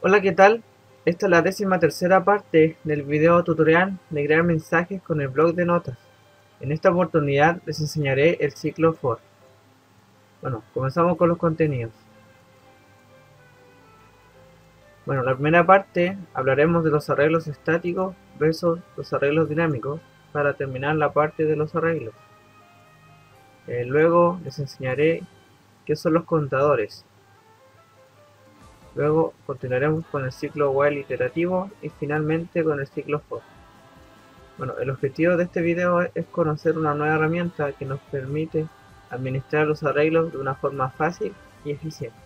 Hola, ¿qué tal? Esta es la 13ª parte del video tutorial de crear mensajes con el blog de notas. En esta oportunidad les enseñaré el ciclo for. Bueno, comenzamos con los contenidos. Bueno, la primera parte hablaremos de los arreglos estáticos versus los arreglos dinámicos para terminar la parte de los arreglos. Luego les enseñaré qué son los contadores. Luego continuaremos con el ciclo while iterativo y finalmente con el ciclo for. Bueno, el objetivo de este video es conocer una nueva herramienta que nos permite administrar los arreglos de una forma fácil y eficiente.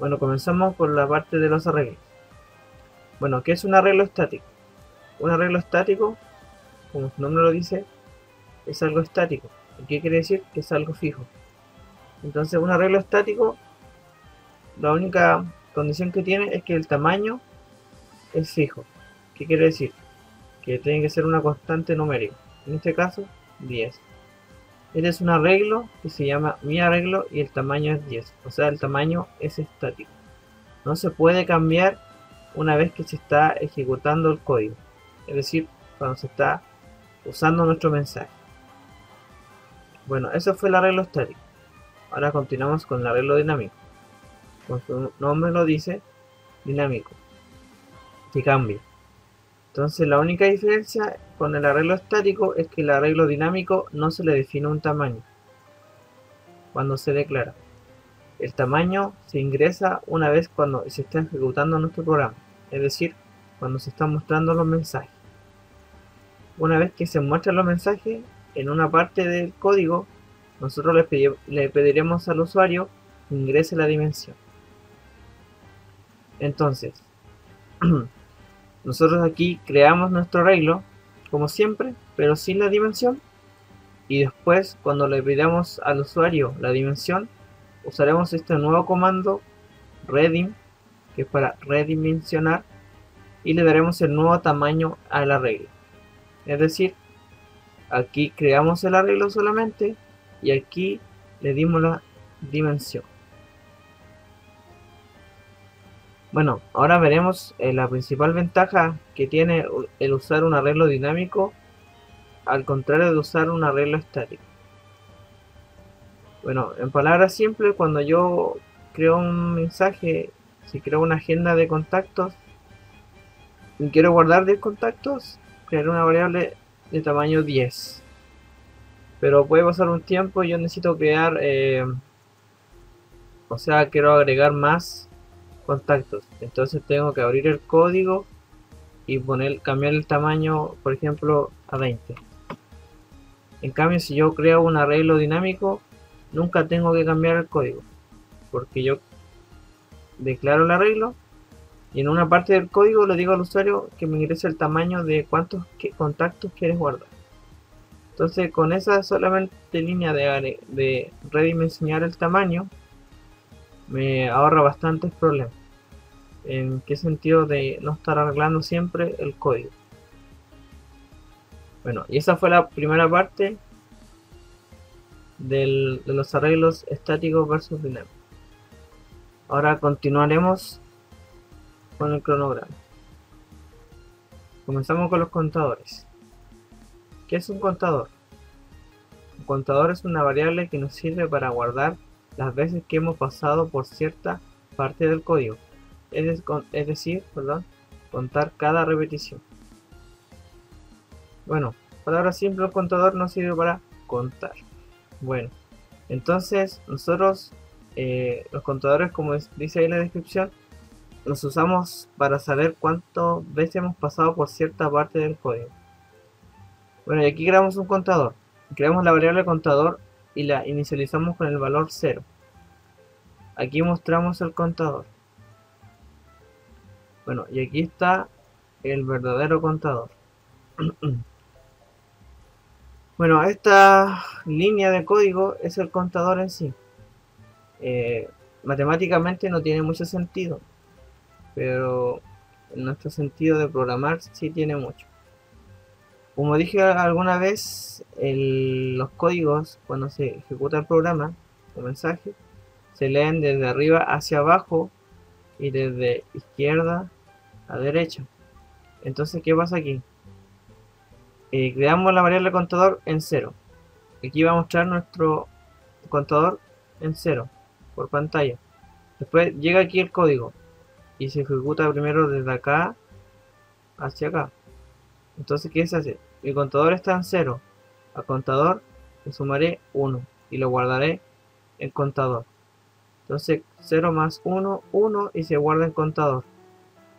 Bueno, comenzamos por la parte de los arreglos. Bueno, ¿qué es un arreglo estático? Un arreglo estático, como su nombre lo dice, es algo estático. ¿Y qué quiere decir? Que es algo fijo. Entonces, un arreglo estático, la única condición que tiene es que el tamaño es fijo. ¿Qué quiere decir? Que tiene que ser una constante numérica. En este caso, 10. Este es un arreglo que se llama mi arreglo y el tamaño es 10. O sea, el tamaño es estático. No se puede cambiar una vez que se está ejecutando el código. Es decir, cuando se está usando nuestro mensaje. Bueno, eso fue el arreglo estático. Ahora continuamos con el arreglo dinámico. Como su nombre lo dice, dinámico. Que cambia. Entonces la única diferencia con el arreglo estático es que el arreglo dinámico no se le define un tamaño cuando se declara. El tamaño se ingresa una vez cuando se está ejecutando nuestro programa, es decir, cuando se están mostrando los mensajes. Una vez que se muestran los mensajes en una parte del código, nosotros le pediremos al usuario que ingrese la dimensión. Entonces, nosotros aquí creamos nuestro arreglo, como siempre, pero sin la dimensión. Y después, cuando le pidamos al usuario la dimensión, usaremos este nuevo comando redim, que es para redimensionar, y le daremos el nuevo tamaño al arreglo. Es decir, aquí creamos el arreglo solamente y aquí le dimos la dimensión. Bueno, ahora veremos la principal ventaja que tiene el usar un arreglo dinámico al contrario de usar un arreglo estático. Bueno, en palabras simples, cuando yo creo un mensaje, si creo una agenda de contactos y quiero guardar 10 contactos, crearé una variable de tamaño 10. Pero puede pasar un tiempo y yo necesito crear, o sea, quiero agregar más contactos. Entonces tengo que abrir el código y cambiar el tamaño, por ejemplo, a 20. En cambio, si yo creo un arreglo dinámico, nunca tengo que cambiar el código, porque yo declaro el arreglo y en una parte del código le digo al usuario que me ingrese el tamaño de cuántos contactos quieres guardar. Entonces, con esa solamente línea de redimensionar el tamaño, me ahorra bastantes problemas. ¿En qué sentido? De no estar arreglando siempre el código. Bueno, y esa fue la primera parte de los arreglos estáticos versus dinámicos. Ahora continuaremos con el cronograma. Comenzamos con los contadores. ¿Qué es un contador? Un contador es una variable que nos sirve para guardar las veces que hemos pasado por cierta parte del código. Es decir, contar cada repetición. Bueno, palabra simple, el contador nos sirve para contar. Bueno, entonces nosotros los contadores, como dice ahí en la descripción, los usamos para saber cuántas veces hemos pasado por cierta parte del código. Bueno, y aquí creamos un contador. Creamos la variable contador y la inicializamos con el valor 0. Aquí mostramos el contador. Bueno, y aquí está el verdadero contador. Bueno, esta línea de código es el contador en sí. Matemáticamente no tiene mucho sentido, pero en nuestro sentido de programar sí tiene mucho. Como dije alguna vez, los códigos, cuando se ejecuta el programa, o mensaje se leen desde arriba hacia abajo y desde izquierda a derecha. Entonces, ¿qué pasa aquí? Creamos la variable contador en 0. Aquí va a mostrar nuestro contador en 0 por pantalla. Después llega aquí el código y se ejecuta primero desde acá hacia acá. Entonces, ¿qué se hace? Mi contador está en 0. Al contador le sumaré 1 y lo guardaré en contador. Entonces 0 más 1, 1 y se guarda en contador.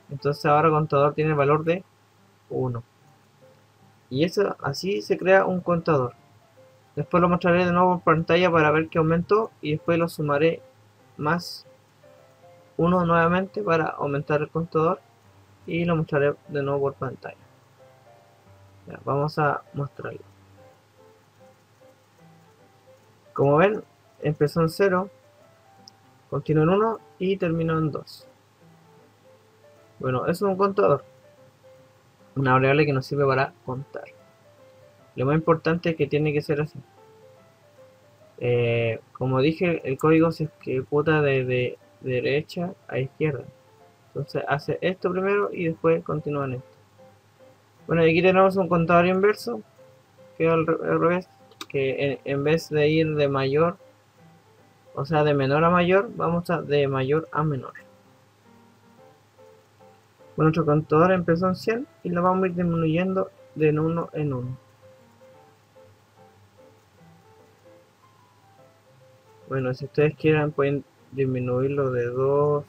Entonces ahora el contador tiene el valor de 1. Y eso, así se crea un contador. Después lo mostraré de nuevo por pantalla para ver que aumentó y después lo sumaré más 1 nuevamente para aumentar el contador y lo mostraré de nuevo por pantalla. Ya, vamos a mostrarlo. Como ven, empezó en 0, continuó en 1 y terminó en 2. Bueno, eso es un contador, una variable que nos sirve para contar. Lo más importante es que tiene que ser así. Como dije, el código se ejecuta de derecha a izquierda. Entonces hace esto primero y después continúa en esto. Bueno, y aquí tenemos un contador inverso, que es al revés, que en vez de ir de mayor, o sea de menor a mayor, vamos a de mayor a menor. Bueno, nuestro contador empezó en 100 y lo vamos a ir disminuyendo de 1 en 1. Bueno, si ustedes quieren pueden disminuirlo de 2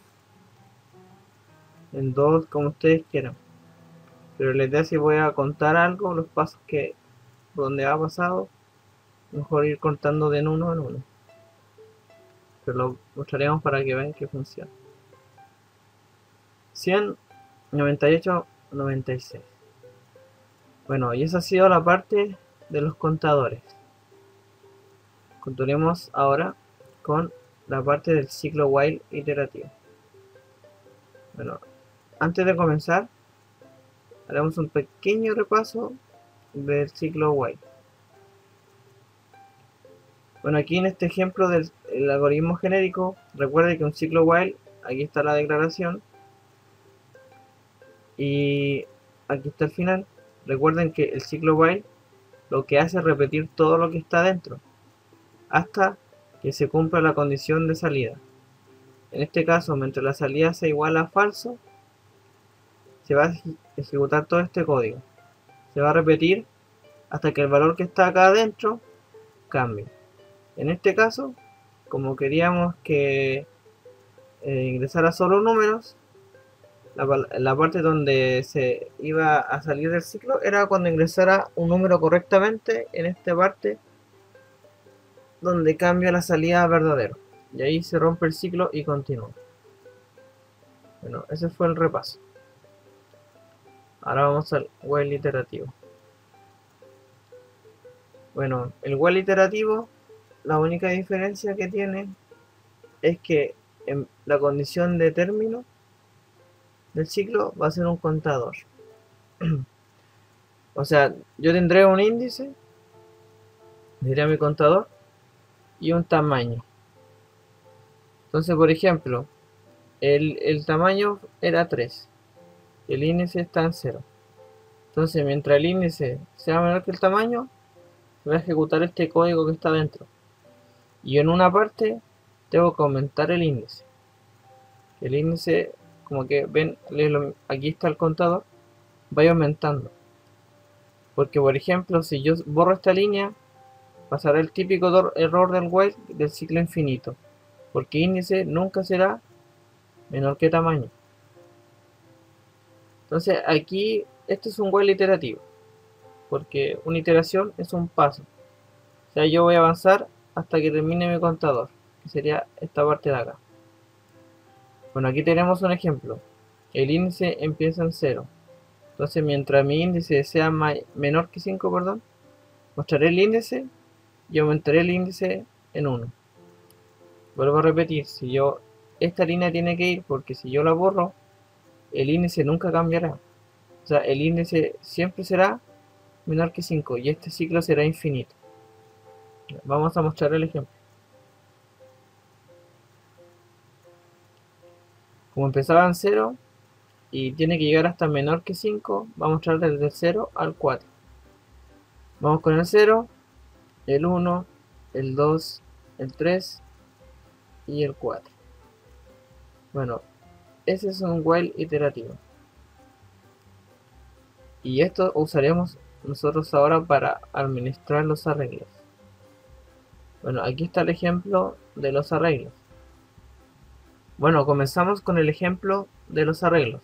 en 2 como ustedes quieran. Pero la idea, si voy a contar algo, los pasos que donde ha pasado, mejor ir contando de 1 en 1. Pero lo mostraremos para que vean que funciona. 100, 98, 96. Bueno, y esa ha sido la parte de los contadores. Continuemos ahora con la parte del ciclo while iterativo. Bueno, antes de comenzar, haremos un pequeño repaso del ciclo while. Bueno, aquí en este ejemplo del algoritmo genérico, recuerde que un ciclo while, aquí está la declaración y aquí está el final. Recuerden que el ciclo while lo que hace es repetir todo lo que está dentro hasta que se cumpla la condición de salida. En este caso, mientras la salida sea igual a falso, se va a ejecutar todo este código. Se va a repetir hasta que el valor que está acá adentro cambie. En este caso, como queríamos que ingresara solo números, la parte donde se iba a salir del ciclo era cuando ingresara un número correctamente en esta parte donde cambia la salida a verdadero. Y ahí se rompe el ciclo y continúa. Bueno, ese fue el repaso. Ahora vamos al while iterativo. Bueno, el while iterativo, la única diferencia que tiene es que en la condición de término del ciclo va a ser un contador. O sea, yo tendré un índice, diré mi contador, y un tamaño. Entonces, por ejemplo, el tamaño era 3, el índice está en 0. Entonces, mientras el índice sea menor que el tamaño, voy a ejecutar este código que está dentro. Y en una parte tengo que aumentar el índice. El índice, como que ven, aquí está el contador, va aumentando. Porque, por ejemplo, si yo borro esta línea, pasará el típico error del while del ciclo infinito. Porque índice nunca será menor que tamaño. Entonces aquí esto es un while iterativo, porque una iteración es un paso. O sea, yo voy a avanzar hasta que termine mi contador, que sería esta parte de acá. Bueno, aquí tenemos un ejemplo. El índice empieza en 0. Entonces mientras mi índice sea menor que 5, perdón, mostraré el índice y aumentaré el índice en 1. Vuelvo a repetir, esta línea tiene que ir, porque si yo la borro, el índice nunca cambiará. O sea, el índice siempre será menor que 5 y este ciclo será infinito. Vamos a mostrar el ejemplo. Como empezaba en 0 y tiene que llegar hasta menor que 5, va a mostrar desde el 0 al 4. Vamos con el 0, el 1, el 2, el 3 y el 4. Bueno, ese es un while iterativo. Y esto usaremos nosotros ahora para administrar los arreglos. Bueno, aquí está el ejemplo de los arreglos. Bueno, comenzamos con el ejemplo de los arreglos.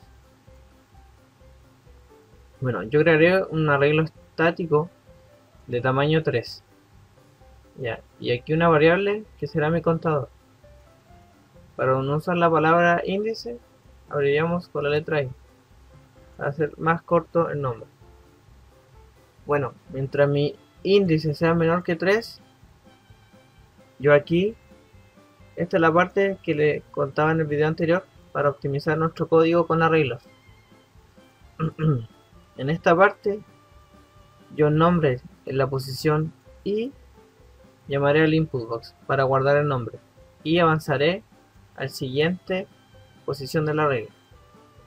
Bueno, yo crearé un arreglo estático de tamaño 3. Ya, y aquí una variable que será mi contador. Para no usar la palabra índice, abreviamos con la letra I, para hacer más corto el nombre. Bueno, mientras mi índice sea menor que 3, yo aquí, esta es la parte que le contaba en el video anterior para optimizar nuestro código con arreglos. En esta parte, yo nombre en la posición I, llamaré al input box para guardar el nombre y avanzaré al siguiente posición del arreglo.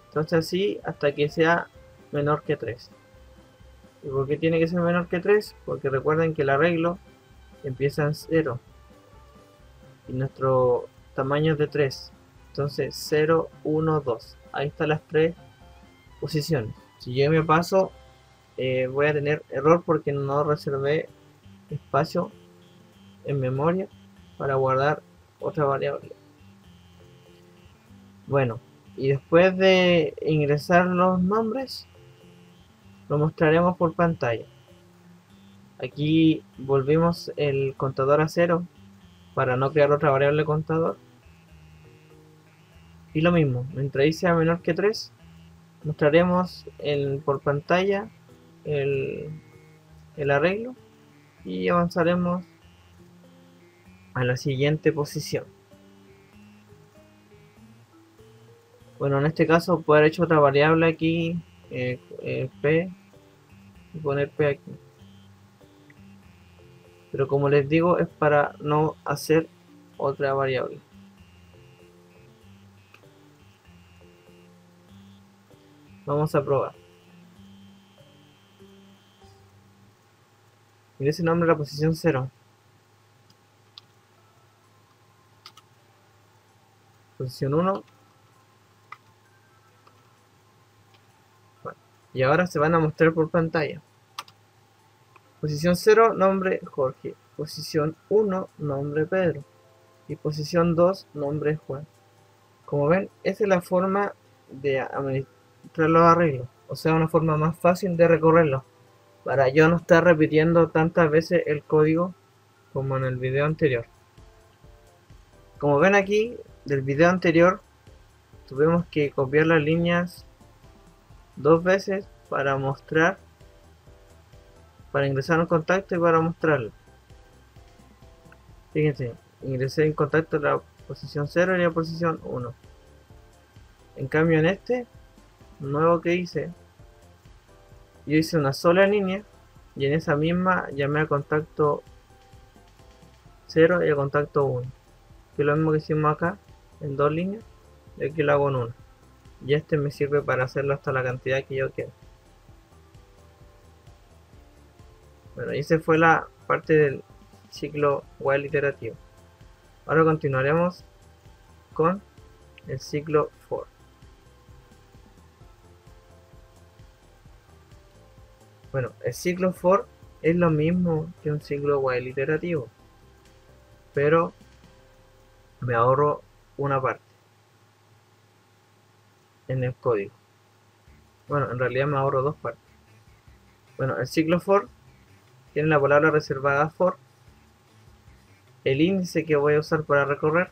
Entonces así hasta que sea menor que 3. ¿Y por qué tiene que ser menor que 3? Porque recuerden que el arreglo empieza en 0 y nuestro tamaño es de 3. Entonces 0, 1, 2. Ahí están las 3 posiciones. Si yo me paso, voy a tener error porque no reservé espacio en memoria para guardar otra variable. Bueno, y después de ingresar los nombres, lo mostraremos por pantalla. Aquí volvimos el contador a 0 para no crear otra variable contador. Y lo mismo, mientras i sea menor que 3, mostraremos por pantalla el arreglo y avanzaremos a la siguiente posición. Bueno, en este caso puedo haber hecho otra variable aquí, p, y poner p aquí. Pero como les digo, es para no hacer otra variable. Vamos a probar. Mire ese nombre a la posición 0. Posición 1. Bueno, y ahora se van a mostrar por pantalla. Posición 0, nombre Jorge. Posición 1, nombre Pedro. Y posición 2, nombre Juan. Como ven, esa es la forma de administrar los arreglos. O sea, una forma más fácil de recorrerlos. Para yo no estar repitiendo tantas veces el código como en el video anterior. Como ven aquí, del video anterior, tuvimos que copiar las líneas 2 veces para mostrar, para ingresar un contacto y para mostrarlo. Fíjense, ingresé en contacto la posición 0 y la posición 1. En cambio en este nuevo que hice, yo hice una sola línea y en esa misma llamé a contacto 0 y a contacto 1. Que es lo mismo que hicimos acá en 2 líneas y aquí lo hago en 1. Y este me sirve para hacerlo hasta la cantidad que yo quiero. Bueno, y esa fue la parte del ciclo while iterativo. Ahora continuaremos con el ciclo for. Bueno, el ciclo for es lo mismo que un ciclo while iterativo, pero me ahorro una parte en el código. Bueno, en realidad me ahorro dos partes. Bueno, el ciclo for tiene la palabra reservada for, el índice que voy a usar para recorrer,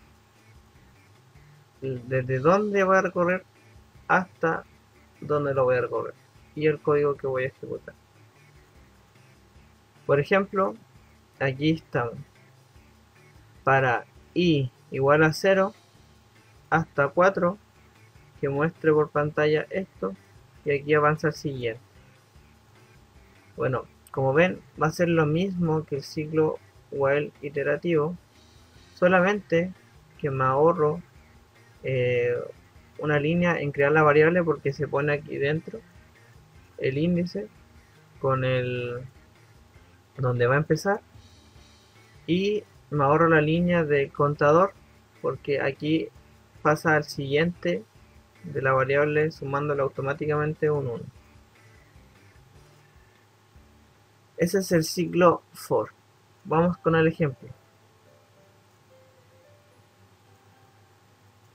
desde dónde voy a recorrer hasta dónde lo voy a recorrer, y el código que voy a ejecutar. Por ejemplo, aquí estamos. Para i igual a 0 hasta 4, que muestre por pantalla esto, y aquí avanza el siguiente. Bueno, como ven, va a ser lo mismo que el ciclo while iterativo, solamente que me ahorro una línea en crear la variable porque se pone aquí dentro el índice con el donde va a empezar, y me ahorro la línea de contador porque aquí pasa al siguiente de la variable sumándole automáticamente un 1. Ese es el ciclo for. Vamos con el ejemplo.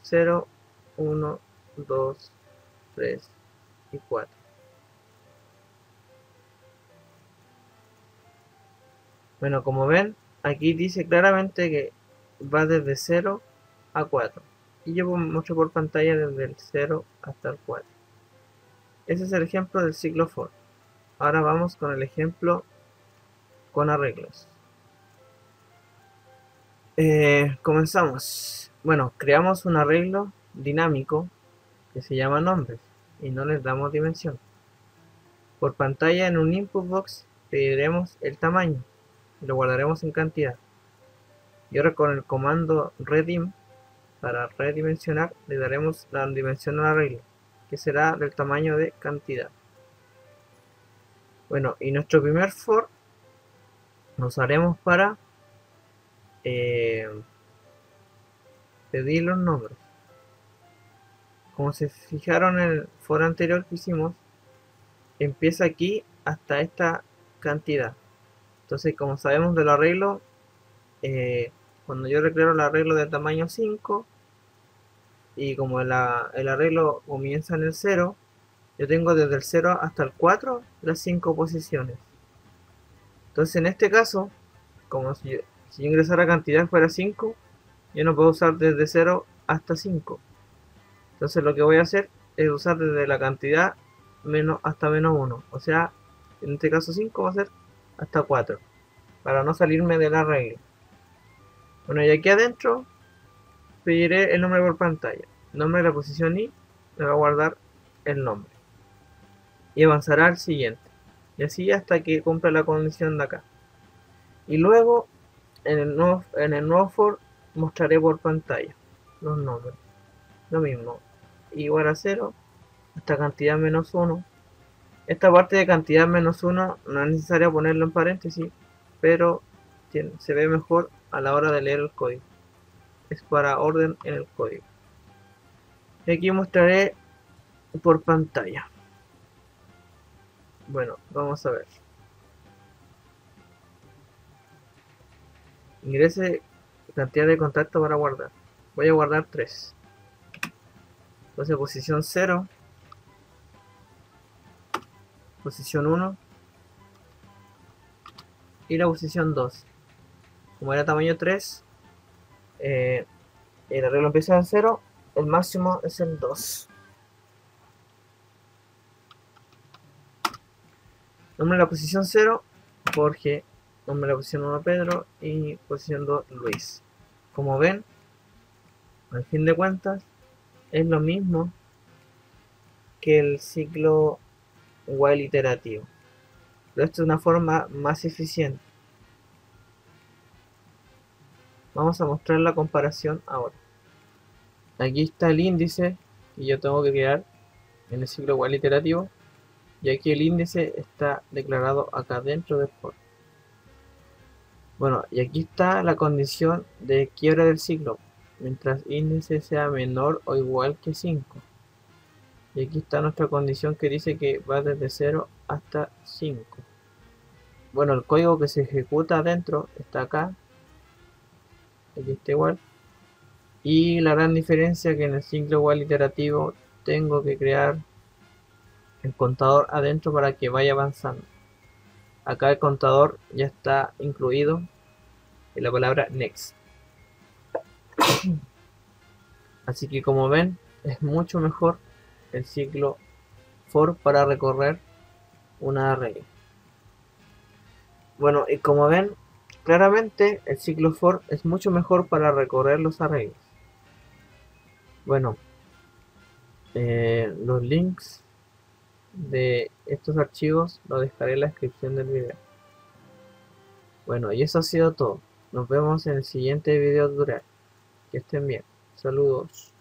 0, 1, 2, 3 y 4. Bueno, como ven, aquí dice claramente que va desde 0 a 4. Y yo muestro por pantalla desde el 0 hasta el 4. Ese es el ejemplo del ciclo for. Ahora vamos con el ejemplo con arreglos. Comenzamos. Bueno, creamos un arreglo dinámico que se llama nombres y no les damos dimensión. Por pantalla en un input box pediremos el tamaño y lo guardaremos en cantidad. Y ahora con el comando redim para redimensionar le daremos la dimensión al arreglo, que será del tamaño de cantidad. Bueno, y nuestro primer for lo usaremos para pedir los nombres. Como se fijaron en el for anterior que hicimos, empieza aquí hasta esta cantidad. Entonces, como sabemos del arreglo, cuando yo declaro el arreglo de tamaño 5 y como el arreglo comienza en el 0, yo tengo desde el 0 hasta el 4 las 5 posiciones. Entonces en este caso, como si yo ingresara cantidad fuera 5, yo no puedo usar desde 0 hasta 5. Entonces lo que voy a hacer es usar desde la cantidad hasta menos 1. O sea, en este caso 5 va a ser hasta 4, para no salirme de la regla. Bueno, y aquí adentro pediré el nombre por pantalla. El nombre de la posición i me va a guardar el nombre. Y avanzará al siguiente. Y así hasta que cumpla la condición de acá. Y luego en el nuevo for mostraré por pantalla los nombres. Lo mismo. Igual a 0 hasta cantidad menos 1. Esta parte de cantidad menos 1 no es necesario ponerlo en paréntesis, pero se ve mejor a la hora de leer el código. Es para orden en el código. Y aquí mostraré por pantalla. Bueno, vamos a ver. Ingrese cantidad de contacto para guardar. Voy a guardar 3. Entonces posición 0, posición 1 y la posición 2. Como era tamaño 3, el arreglo empieza en 0, el máximo es el 2. Nombre de la posición 0, Jorge. Nombre de la posición 1, Pedro. Y posición 2, Luis. Como ven, al fin de cuentas, es lo mismo que el ciclo while iterativo. Pero esto es una forma más eficiente. Vamos a mostrar la comparación ahora. Aquí está el índice que yo tengo que crear en el ciclo while iterativo. Y aquí el índice está declarado acá dentro del for. Bueno, y aquí está la condición de quiebra del ciclo, mientras índice sea menor o igual que 5. Y aquí está nuestra condición que dice que va desde 0 hasta 5. Bueno, el código que se ejecuta adentro está acá. Aquí está igual. Y la gran diferencia que en el ciclo while iterativo tengo que crear el contador adentro para que vaya avanzando. Acá el contador ya está incluido en la palabra next. Así que como ven, es mucho mejor el ciclo for para recorrer una array. Bueno, y como ven, claramente el ciclo for es mucho mejor para recorrer los arrays. Bueno, los links de estos archivos los dejaré en la descripción del video. Bueno, y eso ha sido todo. Nos vemos en el siguiente video tutorial. Que estén bien. Saludos.